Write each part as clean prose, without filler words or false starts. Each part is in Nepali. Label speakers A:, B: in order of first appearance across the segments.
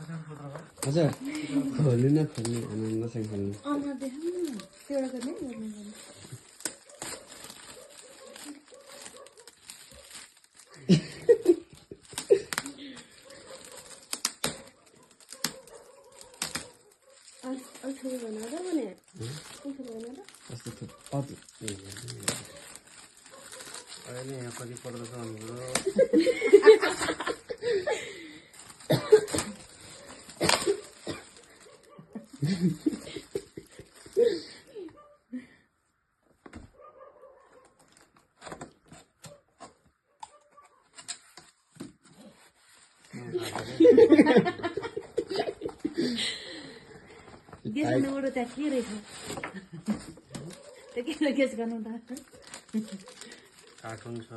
A: हजुर खोल्नु न खोल्नु आनन्दसँग खोल्नु
B: अनुहार देखाउनु न एउटा गर्ने गर्ने छोरी भन र भने छोरी भन र
A: कस्तो थुप्पा
C: अहिले यहाँ कति पर्दछ हाम्रो
B: गेस गर्नुबाट त्यहाँ के रहेछ त्यो के गेस गर्नु त
C: कार्टुन छ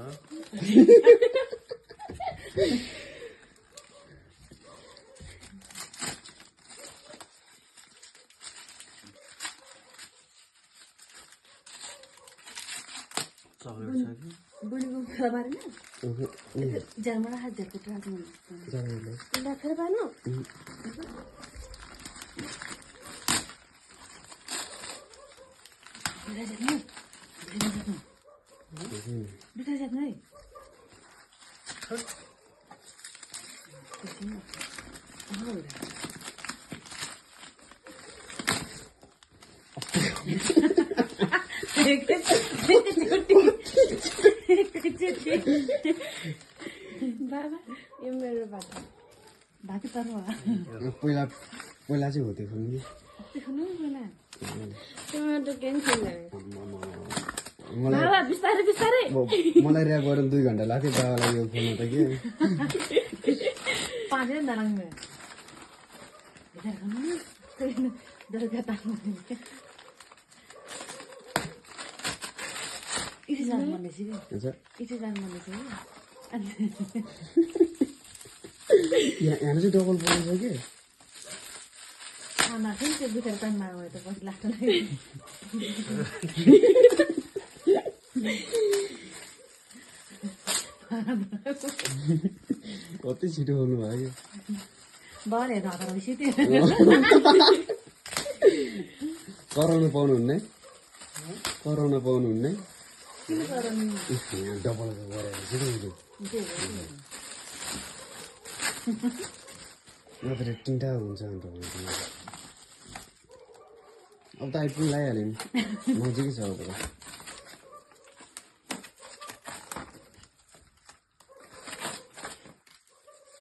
C: चकलेट छ कि
B: बुढीको खेला पारेन जन्मला हजारको ट्रान्स हुन्छ खेला पार्नु बिटा जानु है बाबा यो मेरो बाटो बाटो तर्नु
A: पहिला पहिला चाहिँ हो त्यो खोल्नु
B: देख्नु पहिला टमाटो क्यान्सल
A: मलाई
B: बाबा बिस्तारै बिस्तारै
A: मलाई ऱ्याप गर्न 2 घण्टा लाग्थ्यो बाबालाई यो खोल्नु त के
B: पाँच दिन नरङ में इधर खाना इधर जाता हूँ इसे जान मन नहीं चाहिए
A: अच्छा
B: इसे जान मन नहीं चाहिए
A: यहाँ चाहिँ डबल बोल्नु छ के
B: खाना फिर से बिखर कर मार हुए तो बस लास्ट नहीं
A: कति छिटो बोल्नु भयो
B: बाले दादा विषय थे
A: कराउनु पाउनुहुन्न कराउन पाउनुहुन्न
B: क्यों कर रही
A: यहाँ डबल गरेर छिटो छिटो नत्र टिन्टा हुन्छ अन्त अब त आइपुग्नु लगाइहाल्यो नि नजिकै छ अब